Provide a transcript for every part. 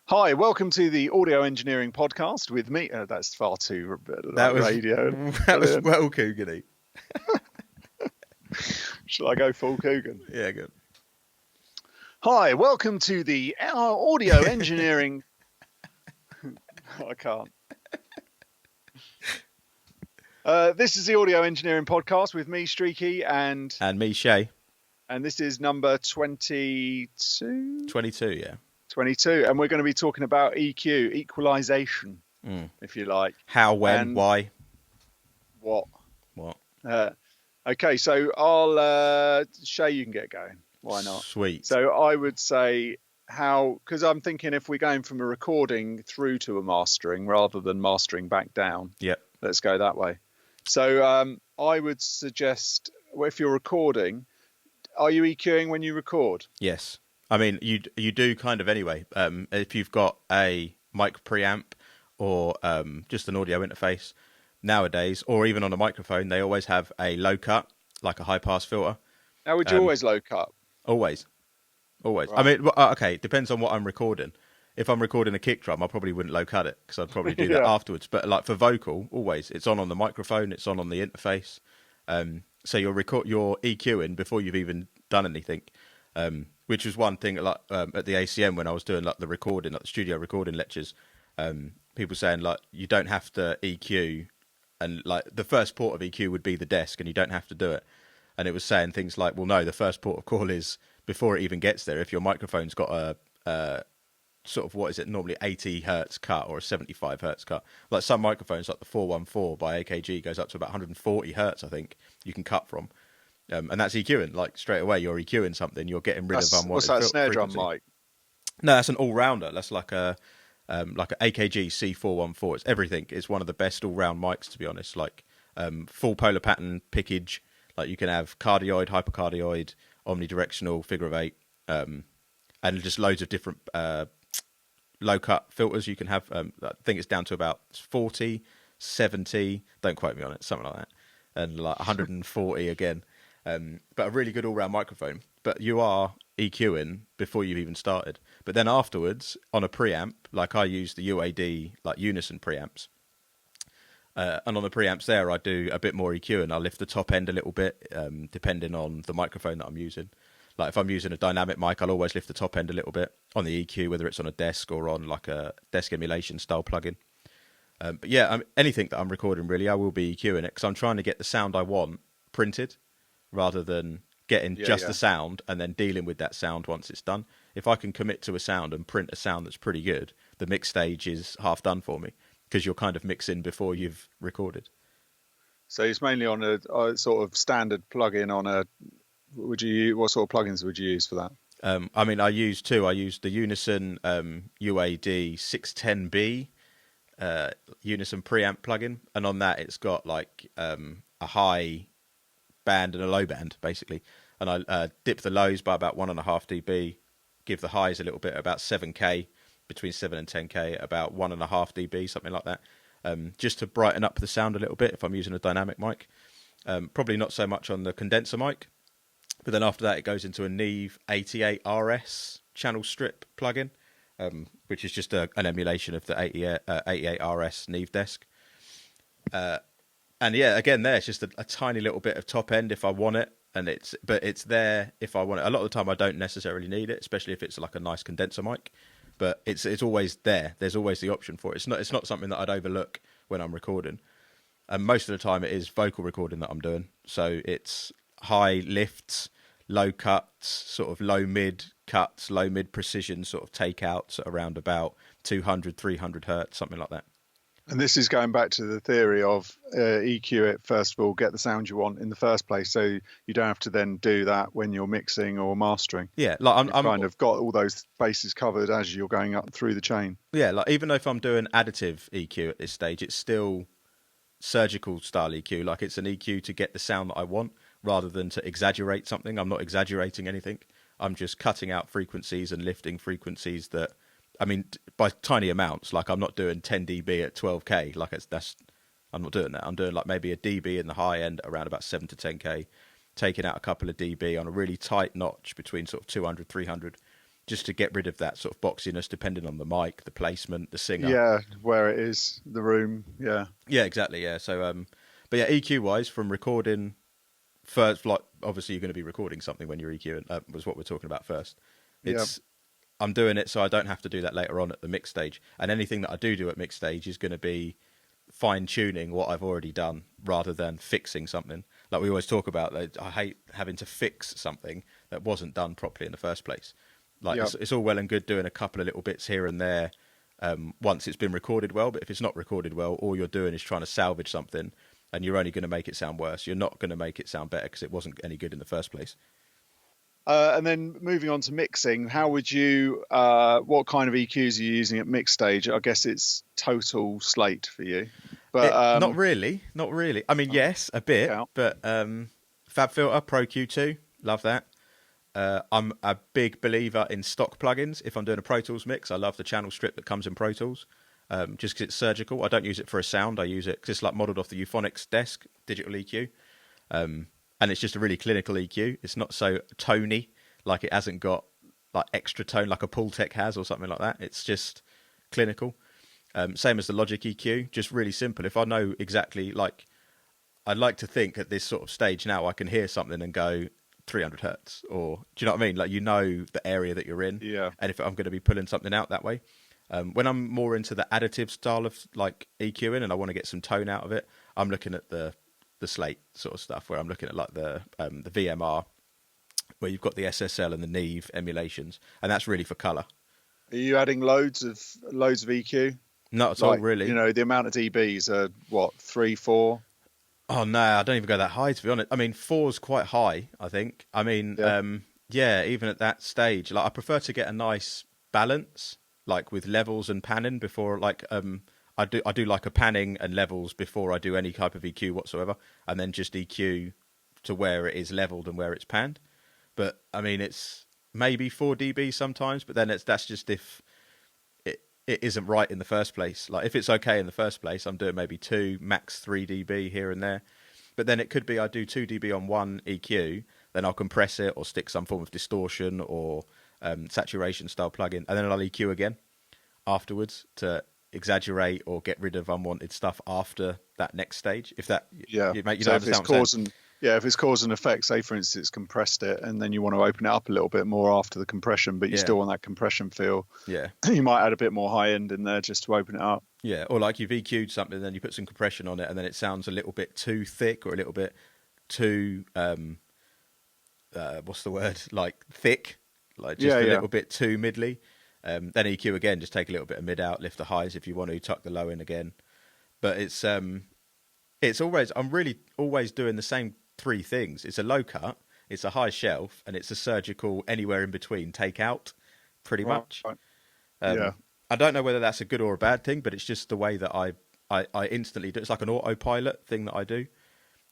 Hi, welcome to the Audio Engineering Podcast with me. That's far too That was radio. that was well Coogany. Shall I go full Coogan? Yeah, good. Hi, welcome to the Audio Engineering. I can't. This is the Audio Engineering Podcast with me, Streaky, and me, Shay. And this is number 22? 22, yeah. 22, and we're going to be talking about EQ, equalization, if you like. How, when, why? What? Okay, so Shay, you can get going. Why not? Sweet. So I would say because I'm thinking if we're going from a recording through to a mastering rather than mastering back down. Yep. Let's go that way. So I would suggest, if you're recording, are you EQing when you record? Yes. I mean, you do kind of anyway. If you've got a mic preamp or just an audio interface nowadays, or even on a microphone, they always have a low cut, like a high pass filter. Now, would you always low cut? Always. Right. I mean, okay, it depends on what I'm recording. If I'm recording a kick drum, I probably wouldn't low cut it because I'd probably do that afterwards. But like for vocal, always, it's on the microphone, it's on the interface. So you're EQing before you've even done anything. Which was one thing like at the ACM when I was doing like the recording, like the studio recording lectures. People saying like you don't have to EQ, and like the first port of EQ would be the desk, and you don't have to do it. And it was saying things like, well, no, the first port of call is before it even gets there. If your microphone's got a sort of, what is it, normally 80 hertz cut or a 75 hertz cut. Like some microphones, like the 414 by AKG, goes up to about 140 hertz, I think, you can cut from. And that's EQing, like straight away you're EQing something, you're getting rid of unwanted What's that snare drum mic? No, that's an all-rounder. That's like a AKG C414. It's everything. It's one of the best all-round mics, to be honest. Like full polar pattern pickage. Like you can have cardioid, hypercardioid, omnidirectional, figure of eight, and just loads of different low-cut filters you can have. I think it's down to about 40, 70, don't quote me on it, something like that, and like 140 again. But a really good all-round microphone. But you are EQing before you've even started. But then afterwards, on a preamp, like I use the UAD, like unison preamps. And on the preamps there, I do a bit more EQing. I lift the top end a little bit, depending on the microphone that I'm using. Like if I'm using a dynamic mic, I'll always lift the top end a little bit on the EQ, whether it's on a desk or on like a desk emulation style plugin. But yeah, anything that I'm recording, really, I will be EQing it because I'm trying to get the sound I want printed, rather than getting the sound and then dealing with that sound once it's done. If I can commit to a sound and print a sound that's pretty good, the mix stage is half done for me because you're kind of mixing before you've recorded. So it's mainly on a sort of standard plugin on a... What sort of plugins would you use for that? I mean, I use two. I use the Unison UAD 610B Unison preamp plugin, and on that it's got like a high band and a low band basically, and I dip the lows by about 1.5 dB, give the highs a little bit, about 7k, between 7 and 10k, about 1.5 dB, something like that, just to brighten up the sound a little bit if I'm using a dynamic mic. Probably not so much on the condenser mic, but then after that it goes into a Neve 88RS channel strip plugin, which is just an emulation of the 88RS Neve desk. And yeah, again, there it's just a tiny little bit of top end if I want it, but it's there if I want it. A lot of the time, I don't necessarily need it, especially if it's like a nice condenser mic. But it's always there. There's always the option for it. It's not something that I'd overlook when I'm recording. And most of the time, it is vocal recording that I'm doing. So it's high lifts, low cuts, sort of low mid cuts, low mid precision sort of takeouts at around about 200, 300 hertz, something like that. And this is going back to the theory of EQ it first of all, get the sound you want in the first place, so you don't have to then do that when you're mixing or mastering. Yeah, like I'm kind of got all those bases covered as you're going up through the chain. Yeah, like even though if I'm doing additive EQ at this stage, it's still surgical style EQ. Like it's an EQ to get the sound that I want, rather than to exaggerate something. I'm not exaggerating anything. I'm just cutting out frequencies and lifting frequencies that, I mean, by tiny amounts. Like I'm not doing 10 dB at 12k. Like I'm not doing that. I'm doing like maybe a dB in the high end, around about 7 to 10k, taking out a couple of dB on a really tight notch between sort of 200, 300, just to get rid of that sort of boxiness, depending on the mic, the placement, the singer. Yeah, where it is, the room. Yeah. Yeah, exactly. Yeah. So, but yeah, EQ wise, from recording first, like obviously you're going to be recording something when you're EQing. Was what we're talking about first. It's I'm doing it so I don't have to do that later on at the mix stage. And anything that I do at mix stage is going to be fine tuning what I've already done rather than fixing something. Like we always talk about, I hate having to fix something that wasn't done properly in the first place. Like it's all well and good doing a couple of little bits here and there once it's been recorded well, but if it's not recorded well, all you're doing is trying to salvage something, and you're only going to make it sound worse. You're not going to make it sound better because it wasn't any good in the first place. And then moving on to mixing, how would you, what kind of EQs are you using at mix stage? I guess it's total slate for you. But not really. I mean, yes, a bit, but FabFilter Pro Q2, love that. I'm a big believer in stock plugins. If I'm doing a Pro Tools mix, I love the channel strip that comes in Pro Tools, just because it's surgical. I don't use it for a sound. I use it because it's like modelled off the Euphonics desk digital EQ. And it's just a really clinical EQ. It's not so tony, like it hasn't got like extra tone like a Pultec has or something like that. It's just clinical. Same as the Logic EQ, just really simple. If I know exactly, like, I'd like to think at this sort of stage now I can hear something and go 300 hertz, or do you know what I mean? Like, you know the area that you're in, and if I'm going to be pulling something out that way. When I'm more into the additive style of like EQing and I want to get some tone out of it, I'm looking at the slate sort of stuff, where I'm looking at like the VMR, where you've got the SSL and the Neve emulations, and that's really for color. Are you adding loads of EQ? Not at all, really. You know, the amount of dBs are what, 3, 4? Oh no, I don't even go that high, to be honest. I mean, 4's quite high, I think. I mean, even at that stage, like I prefer to get a nice balance, like with levels and panning before, like I do like a panning and levels before I do any type of EQ whatsoever, and then just EQ to where it is leveled and where it's panned. But I mean, it's maybe 4 dB sometimes, but then that's just if it isn't right in the first place. Like if it's okay in the first place, I'm doing maybe 2, max 3 dB here and there. But then it could be I do 2 dB on one EQ, then I'll compress it or stick some form of distortion or saturation style plugin, and then I'll EQ again afterwards to exaggerate or get rid of unwanted stuff after that next stage. If that, so if it's cause and effect, say for instance it's compressed it and then you want to open it up a little bit more after the compression, but you still want that compression feel, you might add a bit more high end in there just to open it up. Or like you've EQ'd something and then you put some compression on it and then it sounds a little bit too thick or a little bit too what's the word, like thick, like just a little bit too middly. Then EQ again, just take a little bit of mid out, lift the highs if you want to, tuck the low in again. But it's always, I'm really always doing the same 3 things. It's a low cut, it's a high shelf, and it's a surgical anywhere in between take out, pretty much. Right. I don't know whether that's a good or a bad thing, but it's just the way that I instantly do. It's like an autopilot thing that I do.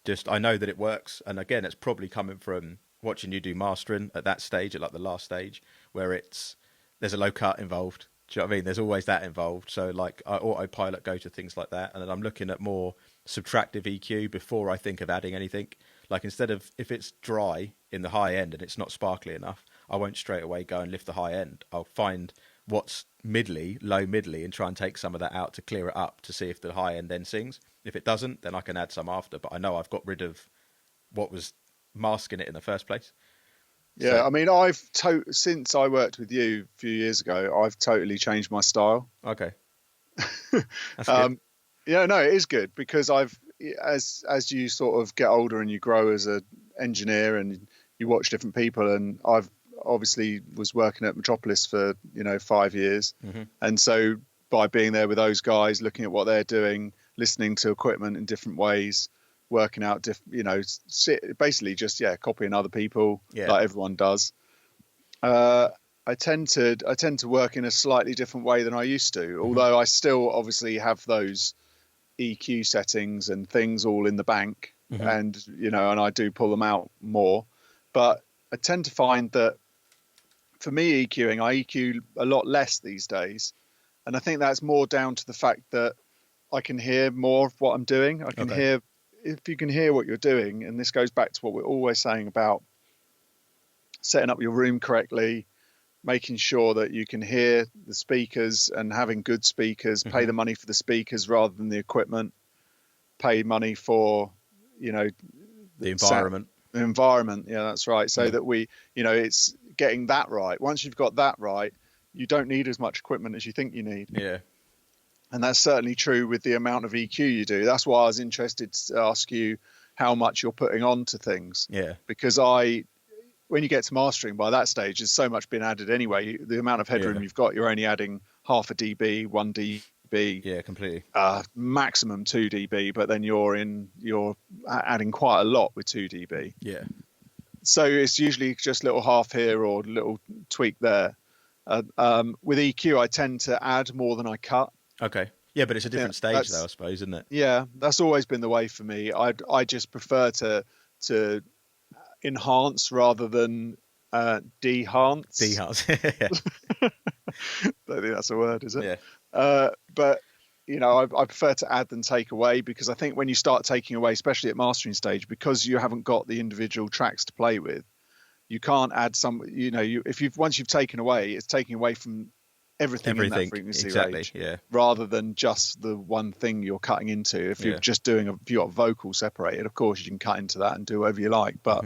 Just, I know that it works. And again, it's probably coming from watching you do mastering at that stage, at like the last stage, where there's a low cut involved. Do you know what I mean? There's always that involved. So like I autopilot go to things like that. And then I'm looking at more subtractive EQ before I think of adding anything. Like instead of, if it's dry in the high end and it's not sparkly enough, I won't straight away go and lift the high end. I'll find what's middly, low middly, and try and take some of that out to clear it up to see if the high end then sings. If it doesn't, then I can add some after. But I know I've got rid of what was masking it in the first place. Yeah, so, I mean, since I worked with you a few years ago, I've totally changed my style. Okay. That's good. Yeah, no, it is good because as you sort of get older and you grow as an engineer and you watch different people, and I've obviously was working at Metropolis for 5 years, and so by being there with those guys, looking at what they're doing, listening to equipment in different ways, working out basically just copying other people like everyone does. I tend to work in a slightly different way than I used to, although I still obviously have those EQ settings and things all in the bank, and and I do pull them out more, but I tend to find that for me EQing, I EQ a lot less these days, and I think that's more down to the fact that I can hear more of what I'm doing. I can hear, if you can hear what you're doing, and this goes back to what we're always saying about setting up your room correctly, making sure that you can hear the speakers and having good speakers, pay the money for the speakers rather than the equipment, pay money for, the environment. The environment. Yeah, that's right. So that it's getting that right. Once you've got that right, you don't need as much equipment as you think you need. Yeah. And that's certainly true with the amount of EQ you do. That's why I was interested to ask you how much you're putting on to things. Yeah. Because when you get to mastering, by that stage, there's so much been added anyway. The amount of headroom you've got, you're only adding half a dB, 1 dB. Yeah, completely. Maximum 2 dB, but then you're adding quite a lot with 2 dB. Yeah. So it's usually just little half here or little tweak there. With EQ, I tend to add more than I cut. Okay. Yeah, but it's a different stage though, I suppose, isn't it? Yeah, that's always been the way for me. I just prefer to enhance rather than dehance. Dehance. I don't think that's a word, is it? Yeah. But I prefer to add than take away, because I think when you start taking away, especially at mastering stage, because you haven't got the individual tracks to play with, you can't add some. Once you've taken away, it's taking away from everything in that frequency range, rather than just the one thing you're cutting into. If you're just if you've got vocal separated, of course you can cut into that and do whatever you like. But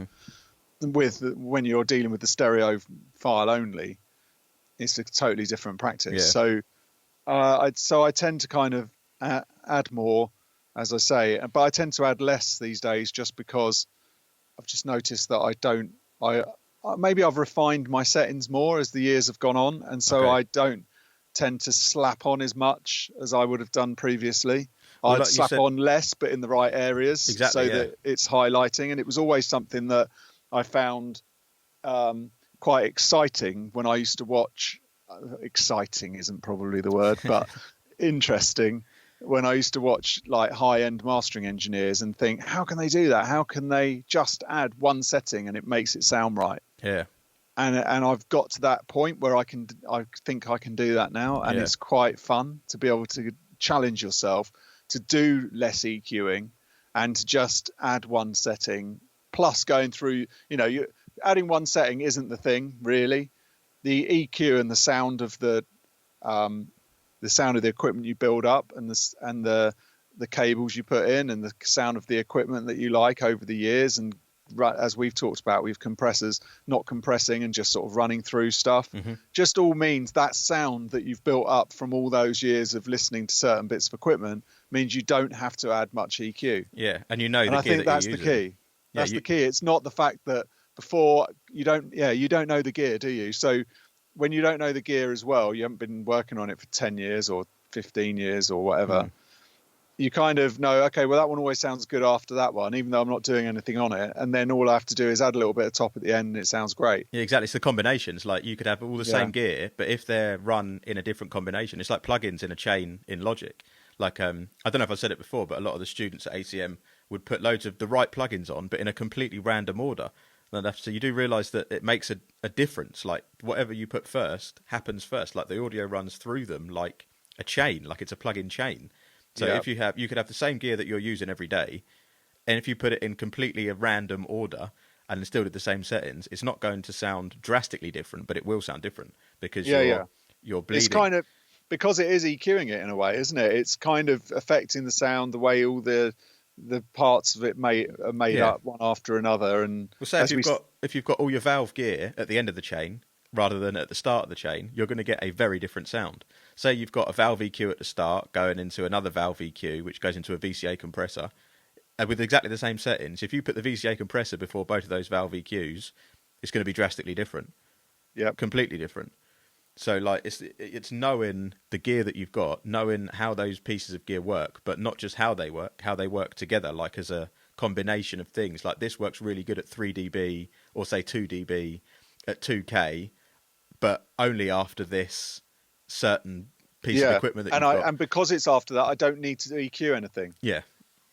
when you're dealing with the stereo file only, it's a totally different practice. Yeah. So I tend to kind of add more, as I say, but I tend to add less these days, just because I've just noticed that maybe I've refined my settings more as the years have gone on, and so I don't tend to slap on as much as I would have done previously. I'd slap on less, but in the right areas, that it's highlighting. And it was always something that I found quite exciting when I used to watch. Exciting isn't probably the word, but interesting. When I used to watch like high-end mastering engineers and think, how can they do that? How can they just add one setting and it makes it sound right? Yeah. And I've got to that point where I think I can do that now, and it's quite fun to be able to challenge yourself to do less EQing and to just add one setting. Plus, going through, adding one setting isn't the thing really. The EQ and the sound of the equipment you build up, and the cables you put in, and the sound of the equipment that you like over the years, and as we've talked about, we've compressors not compressing and just sort of running through stuff. Just all means that sound that you've built up from all those years of listening to certain bits of equipment means you don't have to add much EQ. Yeah, and I think that's the key. That's the key. It's not the fact that before you don't know the gear, do you? So when you don't know the gear as well, you haven't been working on it for 10 years or 15 years or whatever. You kind of know, okay, well, that one always sounds good after that one, even though I'm not doing anything on it. And then all I have to do is add a little bit of top at the end and it sounds great. Yeah, exactly. It's the combinations. Like you could have all the same gear, but if they're run in a different combination, it's like plugins in a chain in Logic. Like, I don't know if I said it before, but a lot of the students at ACM would put loads of the right plugins on, but in a completely random order. So you do realise that it makes a difference. Like whatever you put first happens first. Like the audio runs through them like a chain, like it's a plug-in chain. So if you could have the same gear that you're using every day, and if you put it in completely a random order and still did the same settings, it's not going to sound drastically different, but it will sound different because you're bleeding. It's kind of because it is EQing it in a way, isn't it? It's kind of affecting the sound, the way all the parts of it are made up one after another. And we'll say if you've got all your valve gear at the end of the chain rather than at the start of the chain, you're going to get a very different sound. Say you've got a valve EQ at the start going into another valve EQ, which goes into a VCA compressor, with exactly the same settings. If you put the VCA compressor before both of those valve EQs, it's going to be drastically different. Yeah, completely different. So like it's knowing the gear that you've got, knowing how those pieces of gear work, but not just how they work together, like as a combination of things. Like this works really good at 3 dB or say 2 dB at 2K, but only after this certain piece of equipment that you've got. And because it's after that, I don't need to EQ anything. Yeah.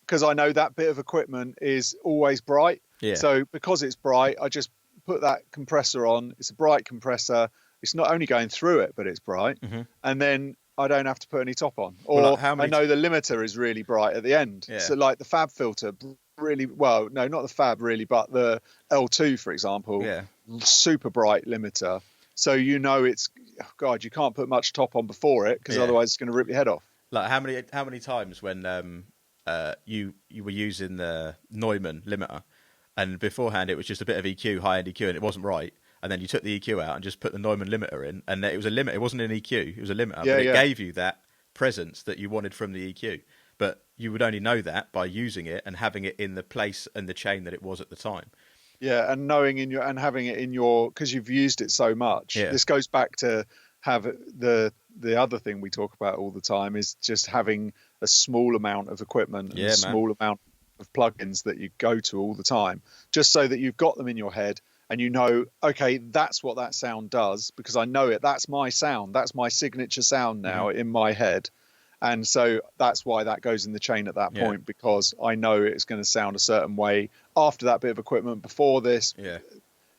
Because I know that bit of equipment is always bright. Yeah. So because it's bright, I just put that compressor on. It's a bright compressor. It's not only going through it, but it's bright. And then I don't have to put any top on. Or I know the limiter is really bright at the end. Yeah. So like the fab filter, really, well, no, not the fab really, but the L2, for example, super bright limiter. So you know it's, oh God, you can't put much top on before it because otherwise it's going to rip your head off. Like how many times when you were using the Neumann limiter, and beforehand it was just a bit of EQ, high end EQ, and it wasn't right, and then you took the EQ out and just put the Neumann limiter in, and it was a limiter. It wasn't an EQ, it was a limiter, but it gave you that presence that you wanted from the EQ. But you would only know that by using it and having it in the place and the chain that it was at the time. Yeah, and knowing and having it in your, because you've used it so much. Yeah. This goes back to have the other thing we talk about all the time is just having a small amount of equipment and small amount of plugins that you go to all the time, just so that you've got them in your head and you know, okay, that's what that sound does because I know it. That's my sound. That's my signature sound now in my head. And so that's why that goes in the chain at that point, because I know it's going to sound a certain way after that bit of equipment. Before this,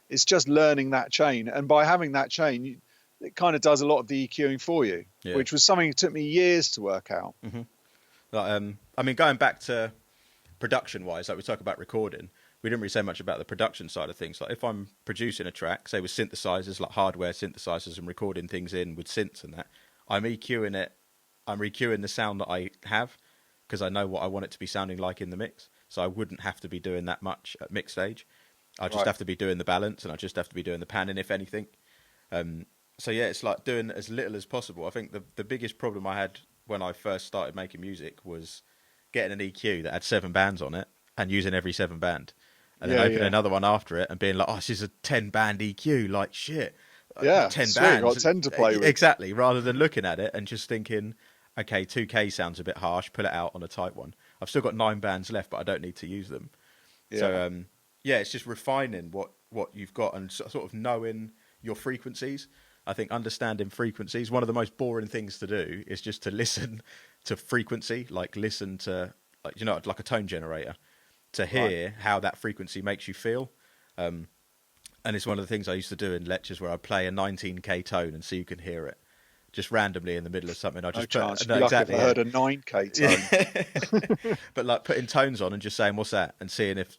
it's just learning that chain. And by having that chain, it kind of does a lot of the EQing for you, which was something that took me years to work out. Mm-hmm. Like, I mean, going back to production-wise, like we talk about recording, we didn't really say much about the production side of things. Like if I'm producing a track, say with synthesizers, like hardware synthesizers, and recording things in with synths and that, I'm EQing it. I'm EQing the sound that I have because I know what I want it to be sounding like in the mix. So I wouldn't have to be doing that much at mix stage. I just have to be doing the balance, and I just have to be doing the panning, if anything. So yeah, it's like doing as little as possible. I think the biggest problem I had when I first started making music was getting an EQ that had 7 bands on it and using every 7 band. And then opening another one after it and being like, oh, this is a 10-band EQ, like shit. Yeah, 10 sweet, bands. got 10 to play with. Exactly, rather than looking at it and just thinking, okay, 2K sounds a bit harsh, pull it out on a tight one. I've still got 9 bands left, but I don't need to use them. Yeah. So, it's just refining what you've got and sort of knowing your frequencies. I think understanding frequencies, one of the most boring things to do is just to listen to frequency, like listen to, like, like a tone generator, to hear how that frequency makes you feel. And it's one of the things I used to do in lectures where I play a 19K tone and see you can hear it. Just randomly in the middle of something, I just exactly. I heard a 9K tone. But like putting tones on and just saying what's that, and seeing if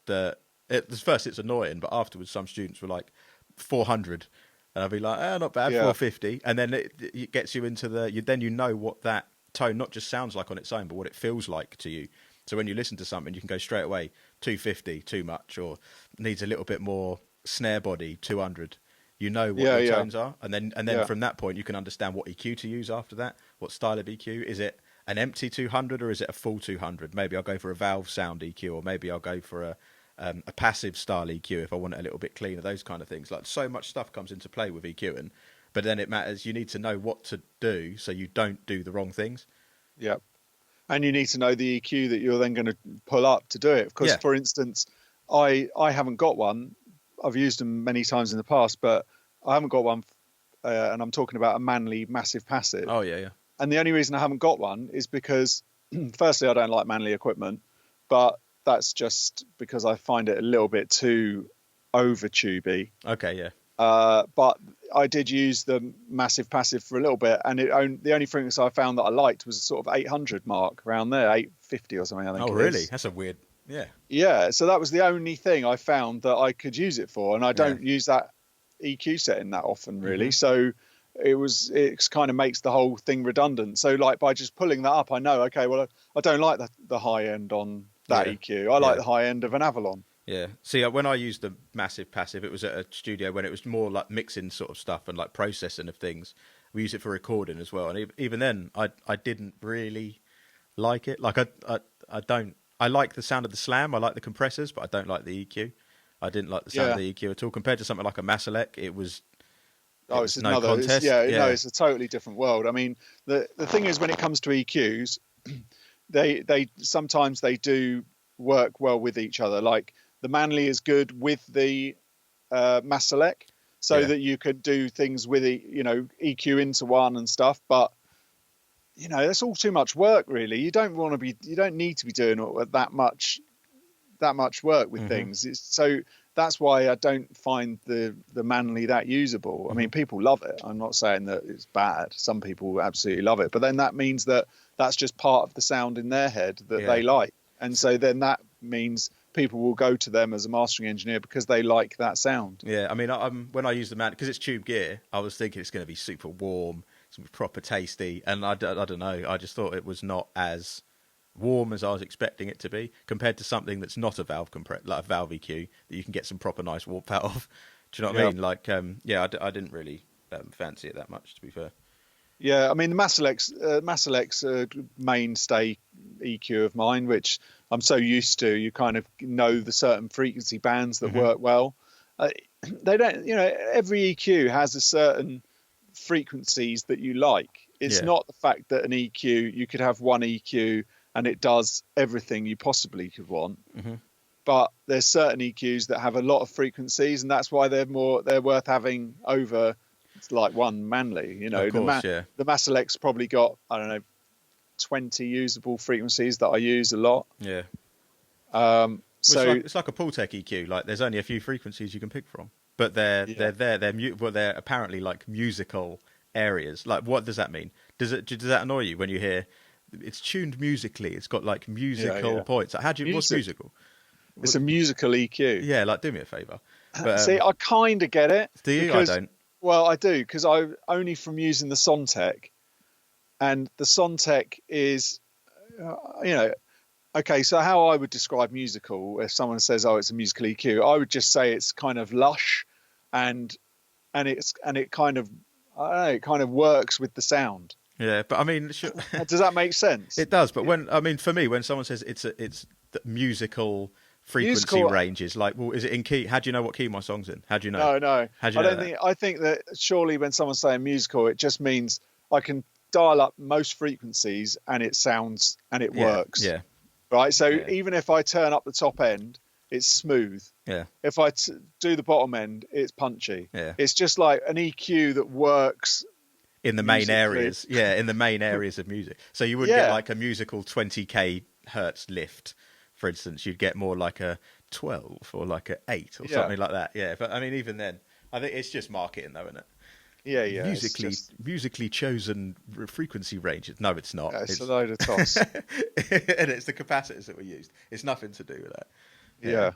first it's annoying, but afterwards some students were like 400, and I'd be like, not bad, 450, and then it gets you into then you know what that tone not just sounds like on its own, but what it feels like to you. So when you listen to something, you can go straight away 250, too much, or needs a little bit more snare body, 200. You know what the tones are, and then from that point you can understand what EQ to use after that. What style of EQ is it? An empty 200 or is it a full 200? Maybe I'll go for a valve sound EQ, or maybe I'll go for a passive style EQ if I want it a little bit cleaner. Those kind of things. Like so much stuff comes into play with EQing, but then it matters. You need to know what to do so you don't do the wrong things. Yeah, and you need to know the EQ that you're then going to pull up to do it. Because, for instance, I haven't got one. I've used them many times in the past, but I haven't got one, and I'm talking about a Manley massive passive. Oh, yeah. And the only reason I haven't got one is because, firstly, I don't like Manley equipment, but that's just because I find it a little bit too over-tubey. Okay, yeah. But I did use the massive passive for a little bit, and the only frequency I found that I liked was sort of 800 mark, around there, 850 or something, I think. Oh, really? That's a weird... Yeah, so that was the only thing I found that I could use it for, and I don't use that EQ setting that often, really. So it kind of makes the whole thing redundant. So like by just pulling that up, I know, okay, well, I don't like the high end on that EQ. I like the high end of an Avalon. Yeah. See, when I used the massive passive, it was at a studio when it was more like mixing sort of stuff and like processing of things. We use it for recording as well, and even then, I didn't really like it. Like I don't. I like the sound of the slam. I like the compressors, but I don't like the EQ. I didn't like the sound of the EQ at all. Compared to something like a Masalek, it was it's no another contest. No, it's a totally different world. I mean, the thing is, when it comes to EQs, they sometimes they do work well with each other. Like the Manley is good with the Masalek, so that you could do things with EQ into one and stuff, but that's all too much work, really. You don't need to be doing that much work with things. So that's why I don't find the Manley that usable. I mean, people love it. I'm not saying that it's bad. Some people absolutely love it, but then that means that that's just part of the sound in their head that they like. And so then that means people will go to them as a mastering engineer because they like that sound. Yeah, I mean, when I use the man, because it's tube gear, I was thinking it's going to be super warm, it's going to be proper tasty, and I don't know, I just thought it was not as warm as I was expecting it to be compared to something that's not a valve like a valve EQ that you can get some proper nice warmth out of. Do you know what I mean? Like, I didn't really fancy it that much, to be fair. Yeah, I mean, the Massalex mainstay EQ of mine, which I'm so used to. You kind of know the certain frequency bands that work well. They don't, every EQ has a certain frequencies that you like. It's not the fact that an EQ, you could have one EQ and it does everything you possibly could want. But there's certain EQs that have a lot of frequencies, and that's why they're worth having over like one Manley. Of course, the Massalex probably got, I don't know, 20 usable frequencies that I use a lot. Yeah. So it's like a Pultec EQ. Like, there's only a few frequencies you can pick from, but they're apparently like musical areas. Like, what does that mean? Does that annoy you when you hear it's tuned musically? It's got like musical points. Like, what's musical? It's a musical EQ. Yeah, like, do me a favour. But, see, I kind of get it. Do you? I don't. Well, I do, because I only from using the Sontec, and the Sontec is, okay. So how I would describe musical, if someone says, "Oh, it's a musical EQ," I would just say it's kind of lush, and it kind of, I don't know, it kind of works with the sound. Yeah, but I mean, does that make sense? It does. But for me, when someone says it's the musical frequency ranges, like, well, is it in key? How do you know what key my song's in? How do you know? No. I think that surely when someone's saying musical, it just means I can dial up most frequencies and it sounds and it works. Yeah. Right. So even if I turn up the top end, it's smooth. Yeah. If I do the bottom end, it's punchy. Yeah. It's just like an EQ that works in the main areas. Yeah, in the main areas of music. So you would get like a musical 20k hertz lift. For instance, you'd get more like a 12 or like a 8 or something like that. Yeah, but I mean, even then, I think it's just marketing, though, isn't it? Yeah. Musically chosen frequency ranges. No, it's not. Yeah, it's a load of toss. And it's the capacitors that were used. It's nothing to do with that. Yeah.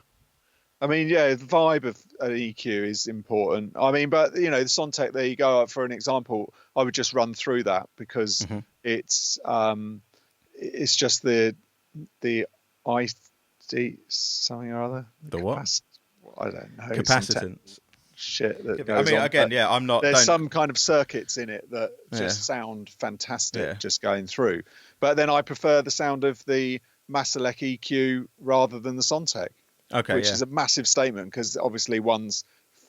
I mean, the vibe of an EQ is important. I mean, but, the Sontec, there you go. For an example, I would just run through that because it's just the ID something or other. The what? I don't know. Capacitance. Shit that goes I mean, on. again, I'm not. There's some kind of circuits in it that just sound fantastic just going through. But then I prefer the sound of the Massalex EQ rather than the Sontec. Okay, which is a massive statement because obviously one's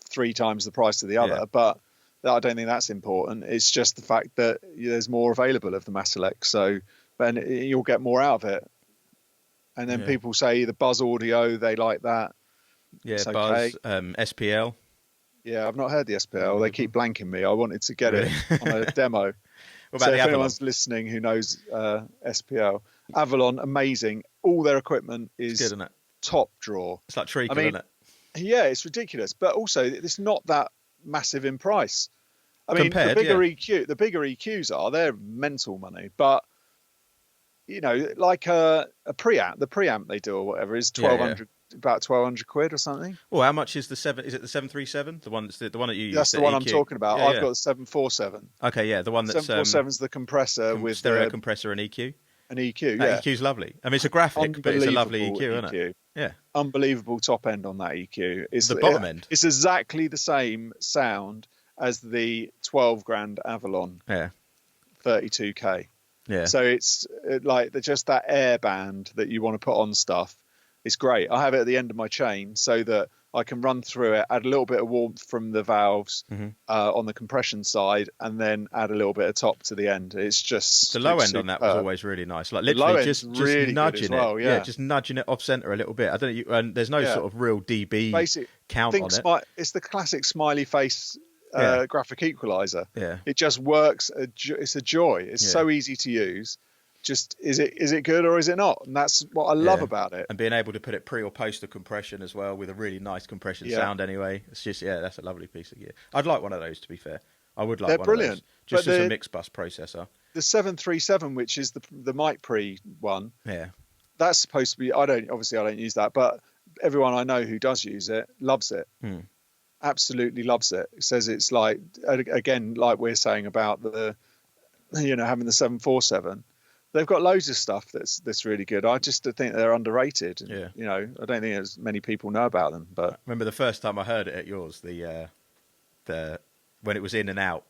3 times the price of the other. But I don't think that's important. It's just the fact that there's more available of the Massalex, so then you'll get more out of it. And then people say the Buzz Audio, they like that. Yeah, it's Buzz, SPL. Yeah, I've not heard the SPL. They keep blanking me. I wanted to get it on a demo. What about so the if Avalon? Anyone's listening who knows SPL, Avalon, amazing. All their equipment is good, isn't it? Top drawer. It's like treacle, isn't it? Yeah, it's ridiculous. But also, it's not that massive in price. I mean, Compared, the bigger EQs they're mental money. But like a preamp, the preamp they do or whatever is 1,200, about 1,200 quid or something. Well, how much is the 7? Is it the 737? The one that you use. That's the one EQ? I'm talking about. I've got the 747. Okay, yeah, the one that's 747's the compressor with stereo compressor and EQ. An EQ, that EQ's lovely. I mean, it's a graphic, but it's a lovely EQ, isn't it? Yeah. Unbelievable top end on that EQ. It's the bottom end. It's exactly the same sound as the 12 grand Avalon. Yeah. 32k. Yeah. So it's like just that air band that you want to put on stuff. It's great. I have it at the end of my chain so that I can run through it, add a little bit of warmth from the valves on the compression side, and then add a little bit of top to the end. It's just the low end on that was always really nice. Like literally just really nudging it, just nudging it off center a little bit. I don't know. And there's no sort of real dB count on it. It's the classic smiley face graphic equalizer. Yeah, it just works. It's a joy. It's so easy to use. Just is it good or is it not? And that's what I love about it. And being able to put it pre or post the compression as well with a really nice compression sound anyway. It's just that's a lovely piece of gear. I'd like one of those, to be fair. I would like They're one brilliant. of those. Just as a mix bus processor. The 737, which is the mic pre one. Yeah. That's supposed to be I don't use that, but everyone I know who does use it loves it. Absolutely loves it. Says it's like, again, like we're saying about the, having the 747. They've got loads of stuff that's really good. I just think they're underrated. And, I don't think as many people know about them. But I remember the first time I heard it at yours, the when it was in and out.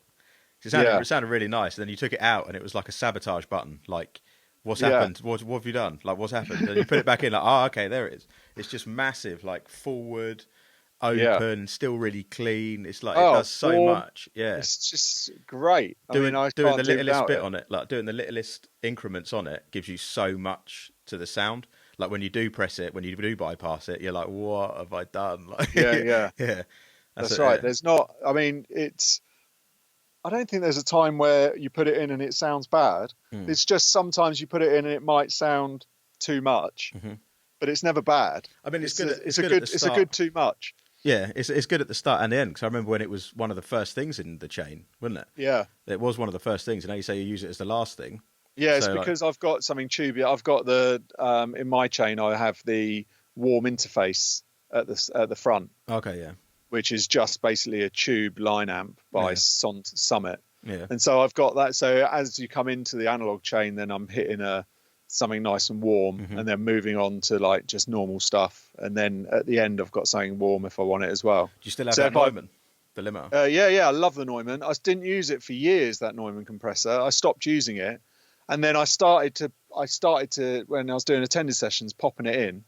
It sounded really nice. And then you took it out, and it was like a sabotage button. Like, what's happened? What have you done? Like, what's happened? And you put it back in, like, okay, there it is. It's just massive, like forward, open, still really clean. It's like it does so much. Yeah, it's just great. Doing the littlest bit on it, like doing the littlest increments on it, gives you so much to the sound. Like when you do press it, when you do bypass it, you're like, what have I done? Like, yeah. That's right. There's not. I mean, I don't think there's a time where you put it in and it sounds bad. It's just sometimes you put it in and it might sound too much, but it's never bad. I mean, it's good. It's a good too much. Yeah, it's good at the start and the end, because I remember when it was one of the first things in the chain, wasn't it? Yeah. It was one of the first things, and now you say you use it as the last thing. Yeah, it's because I've got something tubular. I've got in my chain, I have the warm interface at the front. Okay, yeah. Which is just basically a tube line amp by Summit. Yeah. And so I've got that. So as you come into the analog chain, then I'm hitting something nice and warm, and then moving on to like just normal stuff. And then at the end, I've got something warm if I want it as well. Do you still have that Neumann, the limo? Yeah, I love the Neumann. I didn't use it for years, that Neumann compressor. I stopped using it, and then I started to when I was doing attended sessions, popping it in,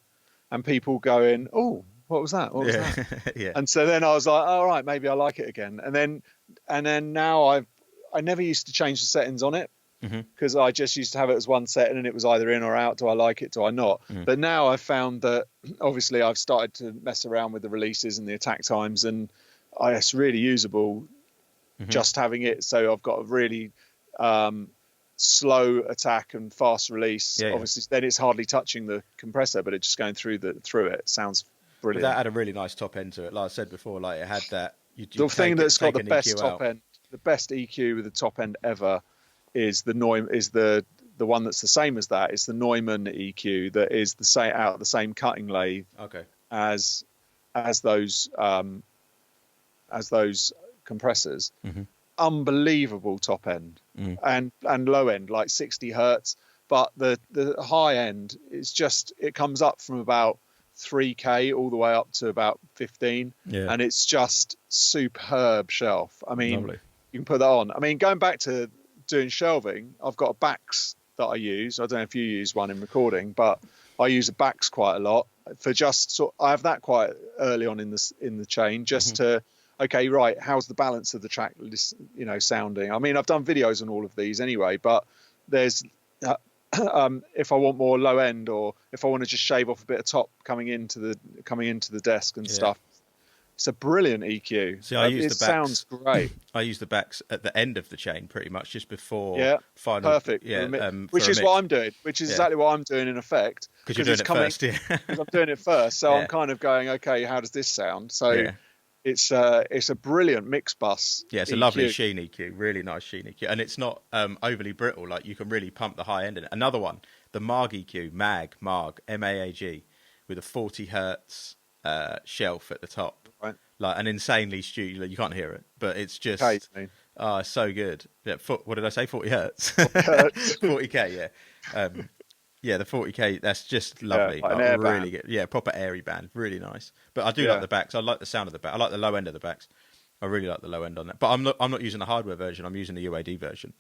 and people going, "Oh, what was that? What was that?" Yeah. And so then I was like, all right, maybe I like it again. And then now I never used to change the settings on it, because I just used to have it as one setting, and it was either in or out. Do I like it? Do I not? But now I've found that obviously I've started to mess around with the releases and the attack times, and it's really usable just having it. So I've got a really slow attack and fast release. Obviously, then it's hardly touching the compressor, but it's just going through it. Sounds brilliant. But that had a really nice top end to it. Like I said before, like it had that. The thing that's got the best top end, the best EQ with the top end ever, is the one that's the same as that. It's the Neumann EQ that is the same out of the same cutting lathe. Okay. As those compressors. Unbelievable top end and low end, like 60 hertz. But the high end is just, it comes up from about 3K all the way up to about 15, and it's just superb shelf. I mean, lovely. You can put that on. I mean, going back to doing shelving, I've got a Bax that I use. I don't know if you use one in recording, but I use a Bax quite a lot for just I have that quite early on in the chain, just to, okay, right, how's the balance of the track, sounding? I mean, I've done videos on all of these anyway, but there's if I want more low end, or if I want to just shave off a bit of top coming into the desk and stuff, it's a brilliant EQ. See, I use the Bax. Sounds great. I use the Bax at the end of the chain, pretty much just before final. Perfect. Which is what I'm doing. Which is exactly what I'm doing in effect. Because you're doing it first, Because I'm doing it first, so I'm kind of going, okay, how does this sound? So it's a brilliant mix bus. Yeah, it's a lovely sheen EQ, really nice sheen EQ, and it's not overly brittle. Like you can really pump the high end in it. Another one, the Marg EQ, Marg, MAAG, with a 40 hertz shelf at the top. Right. Like an insanely stupid, you can't hear it, but it's just it's so good. Yeah, what did I say? 40 hertz. 40K, yeah. Yeah, the 40K, that's just lovely. Like really good. Yeah, proper airy band, really nice. But I do like the Bax. I like the sound of the Bax. I like the low end of the Bax. I really like the low end on that. But I'm not using the hardware version. I'm using the UAD version.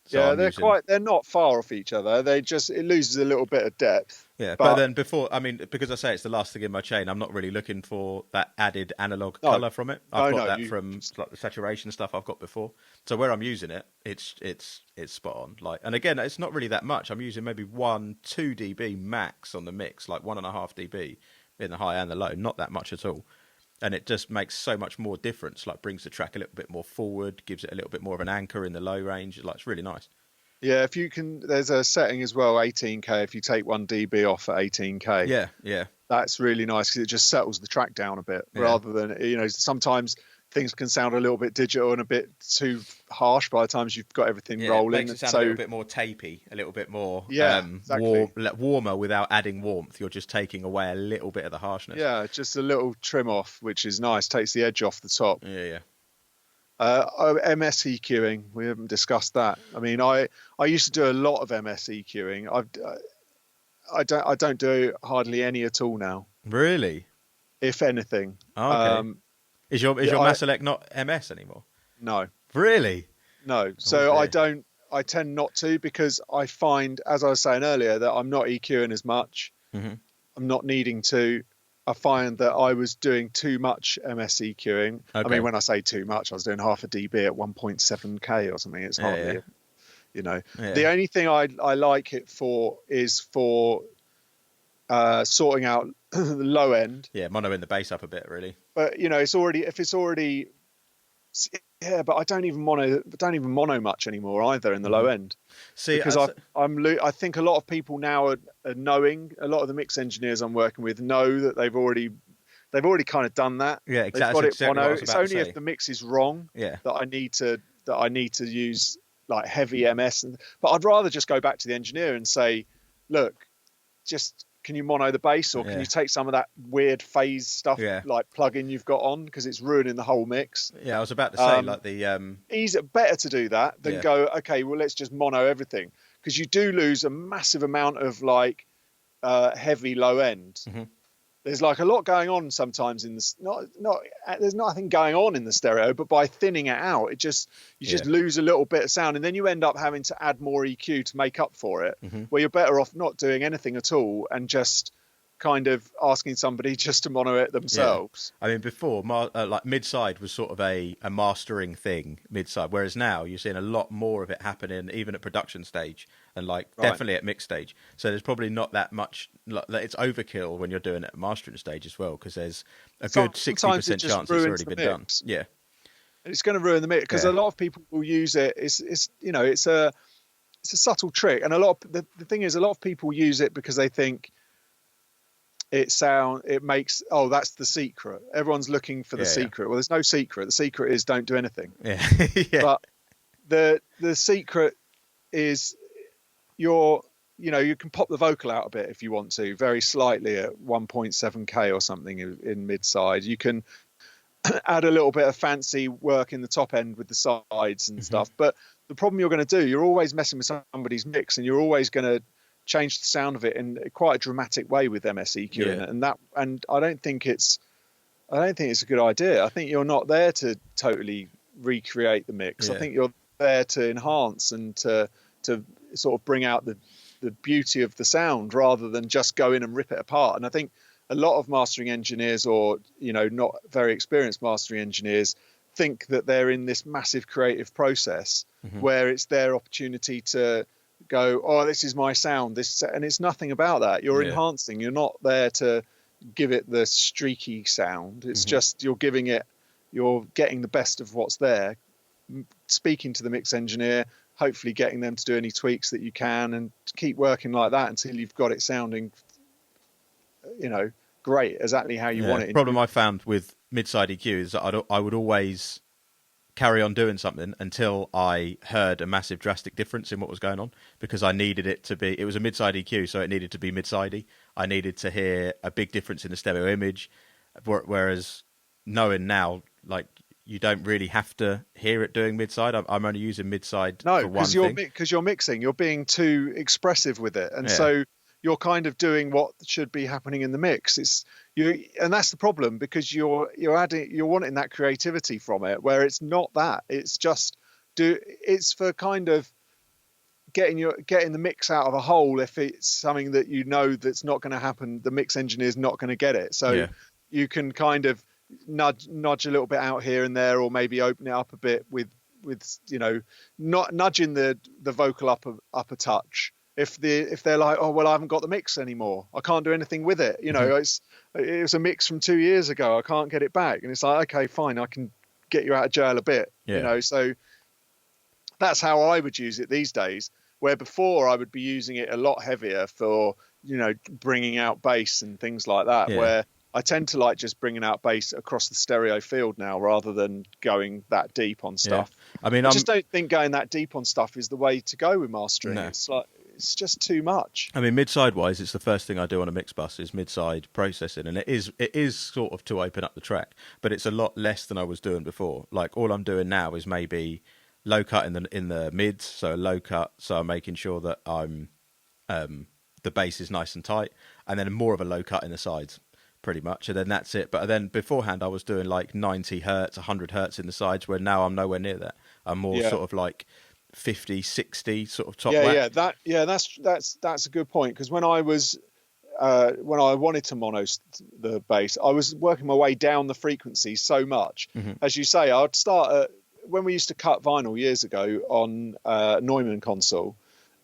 So they're not far off each other. It loses a little bit of depth. Yeah, but then because I say it's the last thing in my chain, I'm not really looking for that added analog colour from it. I've got that from like the saturation stuff I've got before. So where I'm using it, it's spot on. Like, and again, it's not really that much. I'm using maybe 1-2 dB max on the mix, like 1.5 dB in the high and the low, not that much at all. And it just makes so much more difference, like brings the track a little bit more forward, gives it a little bit more of an anchor in the low range. Like, it's really nice. Yeah, if you can, there's a setting as well, 18K, if you take 1 dB off at 18K. Yeah. That's really nice because it just settles the track down a bit rather than, sometimes things can sound a little bit digital and a bit too harsh by the time you've got everything rolling. It makes it sound a little bit more tapey, a little bit more exactly. warmer without adding warmth. You're just taking away a little bit of the harshness. Yeah, just a little trim off, which is nice. Takes the edge off the top. Yeah. MS EQing, we haven't discussed that. I mean, I used to do a lot of MS EQing. I don't do hardly any at all now. Really? If anything. Oh, okay. Is your Mass Select not MS anymore? No. Really? No. So I tend not to, because I find, as I was saying earlier, that I'm not EQing as much. Mm-hmm. I'm not needing to. I find that I was doing too much MS EQing. Okay. I mean, when I say too much, I was doing half a dB at 1.7K or something. It's hardly, The only thing I like it for is for sorting out the low end. Yeah, monoing the bass up a bit, really. But but I don't even mono much anymore either in the low end. See, because I think a lot of people now are knowing. A lot of the mix engineers I'm working with know that they've already kind of done that. Yeah, exactly. They've got it mono. It's only if the mix is wrong that I need to use like heavy MS. But I'd rather just go back to the engineer and say, look, just can you mono the bass, or can you take some of that weird phase stuff like plug-in you've got on, because it's ruining the whole mix. Yeah, I was about to say like the better to do that than go, okay, well, let's just mono everything, because you do lose a massive amount of like heavy low end. Mm-hmm. There's like a lot going on sometimes in this. There's nothing going on in the stereo, but by thinning it out, you just lose a little bit of sound, and then you end up having to add more EQ to make up for it. Mm-hmm. Where you're better off not doing anything at all and just kind of asking somebody just to mono it themselves. Yeah. I mean, before like mid-side was sort of a mastering thing mid-side, whereas now you're seeing a lot more of it happening even at production stage and definitely at mix stage. So there's probably not that much. It's overkill when you're doing it at mastering stage as well, because there's a good 60% chance it's already been done. Yeah, it's going to ruin the mix, because a lot of people will use it. It's a subtle trick, and a lot of the thing is, a lot of people use it because they think it makes, that's the secret. Everyone's looking for the secret. Well, there's no secret. The secret is don't do anything. Yeah. But the secret is you can pop the vocal out a bit if you want to, very slightly at 1.7K or something in mid-side. You can add a little bit of fancy work in the top end with the sides and stuff. But the problem you're going to do, you're always messing with somebody's mix, and you're always going to change the sound of it in quite a dramatic way with MSEQ in it, and I don't think it's a good idea. I think you're not there to totally recreate the mix. I think you're there to enhance and to sort of bring out the beauty of the sound, rather than just go in and rip it apart. And I think a lot of mastering engineers, or not very experienced mastering engineers, think that they're in this massive creative process where it's their opportunity to go, this is my sound, and it's nothing about that. You're enhancing. You're not there to give it the streaky sound. It's just you're getting the best of what's there, speaking to the mix engineer, hopefully getting them to do any tweaks that you can, and keep working like that until you've got it sounding great, exactly how you want it. The problem I found with mid-side EQ is that I would always carry on doing something until I heard a massive drastic difference in what was going on, because I needed it to be, it was a mid-side EQ, so it needed to be mid-sidey. I needed to hear a big difference in the stereo image, whereas knowing now, like, you don't really have to hear it doing mid-side. I'm only using mid-side for one thing. Because you're mixing, you're being too expressive with it, and so you're kind of doing what should be happening in the mix. And that's the problem, because you're wanting that creativity from it, where it's not that. It's just it's for kind of getting the mix out of a hole. If it's something that that's not going to happen, the mix engineer's not going to get it. So you can kind of nudge a little bit out here and there, or maybe open it up a bit with not nudging the vocal up a touch. If they're like, I haven't got the mix anymore, I can't do anything with it. It was a mix from 2 years ago, I can't get it back. And it's like, okay, fine, I can get you out of jail a bit. So that's how I would use it these days, where before I would be using it a lot heavier for, bringing out bass and things like that, where I tend to like just bringing out bass across the stereo field now, rather than going that deep on stuff. Yeah. I mean, I just don't think going that deep on stuff is the way to go with mastering. No. It's just too much. I mean, mid-side wise, it's the first thing I do on a mix bus is mid-side processing, and it is sort of to open up the track, but it's a lot less than I was doing before. Like, all I'm doing now is maybe low cut in the mids, so a low cut, so I'm making sure that I'm the bass is nice and tight, and then more of a low cut in the sides, pretty much, and then that's it. But then beforehand, I was doing like 90 hertz, 100 hertz in the sides, where now I'm nowhere near that. I'm more sort of like 50, 60 sort of top whack. That's a good point, because when I wanted to mono the bass, I was working my way down the frequency so much. As you say, I'd start at, when we used to cut vinyl years ago on Neumann console,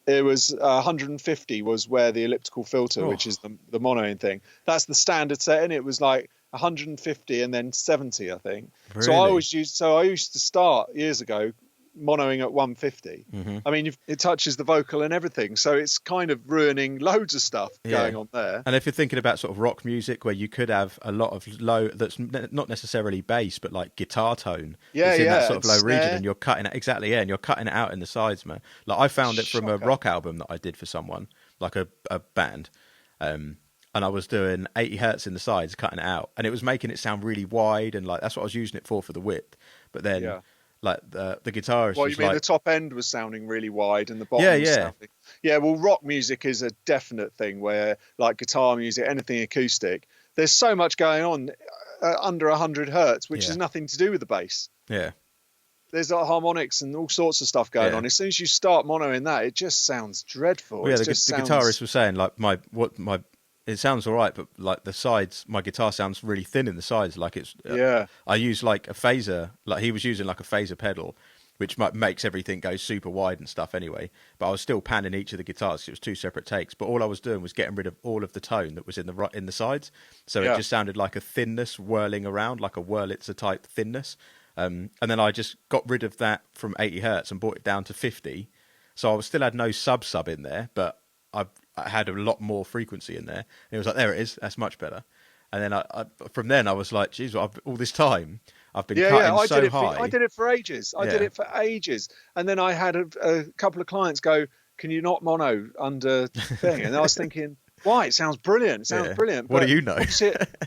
it was 150 was where the elliptical filter, which is the monoing thing, that's the standard setting. It was like 150 and then 70, I think. Really? So I used to start years ago monoing at 150. I mean, it touches the vocal and everything, so it's kind of ruining loads of stuff going on there. And if you're thinking about sort of rock music, where you could have a lot of low, that's not necessarily bass, but like guitar tone, in that sort of low region, and you're cutting it and you're cutting it out in the sides, man. Like, I found it from a rock album that I did for someone, like a band, and I was doing 80 hertz in the sides, cutting it out, and it was making it sound really wide, and like that's what I was using it for the width. But then like the guitarist. Well, you mean the top end was sounding really wide and the bottom was sounding. Yeah, well, rock music is a definite thing where, like guitar music, anything acoustic, there's so much going on under 100 hertz, which has nothing to do with the bass. Yeah. There's harmonics and all sorts of stuff going on. As soon as you start monoing that, it just sounds dreadful. Well, the guitarist was saying, like, it sounds all right, but like the sides, my guitar sounds really thin in the sides. Like it's, I use like a phaser, like he was using like a phaser pedal, which makes everything go super wide and stuff anyway. But I was still panning each of the guitars. It was two separate takes, but all I was doing was getting rid of all of the tone that was in the sides. So it just sounded like a thinness whirling around, like a Wurlitzer type thinness. And then I just got rid of that from 80 hertz and brought it down to 50. So I still had no sub in there, but I had a lot more frequency in there. And it was like, there it is. That's much better. And then from then I was like, geez, all this time I've been cutting so high. I did it for ages. I did it for ages. And then I had a couple of clients go, can you not mono under thing? And I was thinking, why? It sounds brilliant. It sounds brilliant. What do you know?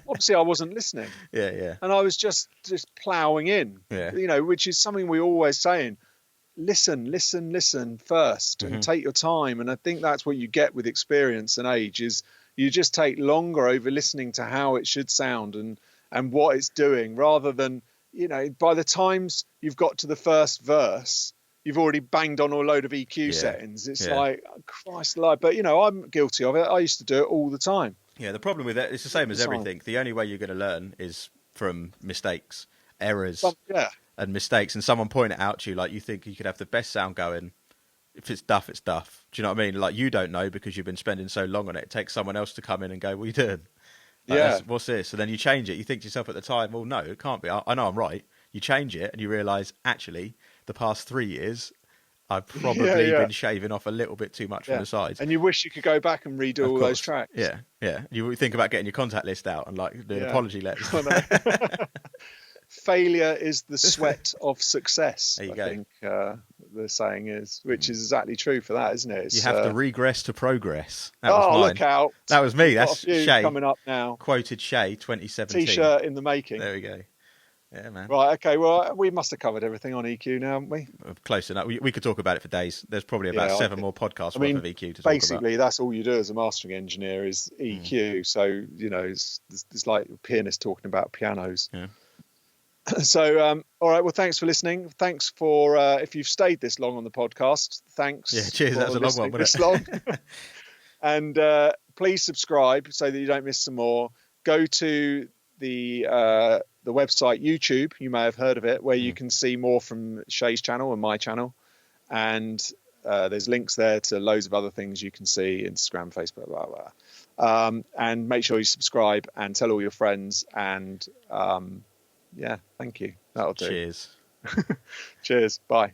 Obviously I wasn't listening. Yeah. And I was just ploughing in, which is something we're always saying. Listen first and take your time. And I think that's what you get with experience and age, is you just take longer over listening to how it should sound and what it's doing, rather than, by the times you've got to the first verse, you've already banged on a load of EQ settings. It's like, Christ alive. But, I'm guilty of it. I used to do it all the time. Yeah, the problem with it, it's the same as everything. The only way you're going to learn is from mistakes, errors. And mistakes, and someone point it out to you, like you think you could have the best sound going. If it's duff, it's duff. Do you know what I mean? Like, you don't know because you've been spending so long on it. It takes someone else to come in and go, what are you doing? Like, what's this? And then you change it. You think to yourself at the time, well, no, it can't be. I know I'm right. You change it and you realise, actually, the past 3 years, I've probably been shaving off a little bit too much from the sides. And you wish you could go back and redo all those tracks. Yeah. You think about getting your contact list out and like doing apology letters. Failure is the sweat of success. There you I go. think the saying is, which is exactly true for that, isn't it? You have to regress to progress. That was mine. Look out! That was me. That's Shay coming up now. Quoted Shay 2017. T-shirt in the making. There we go. Yeah, man. Right. Okay. Well, we must have covered everything on EQ now, haven't we? Close enough. We could talk about it for days. There's probably about 7 more podcasts worth of EQ to talk about. Basically, that's all you do as a mastering engineer is EQ. So it's like a pianist talking about pianos. Yeah. So, all right. Well, thanks for listening. Thanks for if you've stayed this long on the podcast. Thanks. Yeah, cheers. That was a long one, wasn't it? Long. And please subscribe so that you don't miss some more. Go to the website YouTube. You may have heard of it, where you can see more from Shay's channel and my channel. And there's links there to loads of other things you can see: Instagram, Facebook, blah blah. And make sure you subscribe and tell all your friends. And thank you. That'll do. Cheers. Cheers. Bye.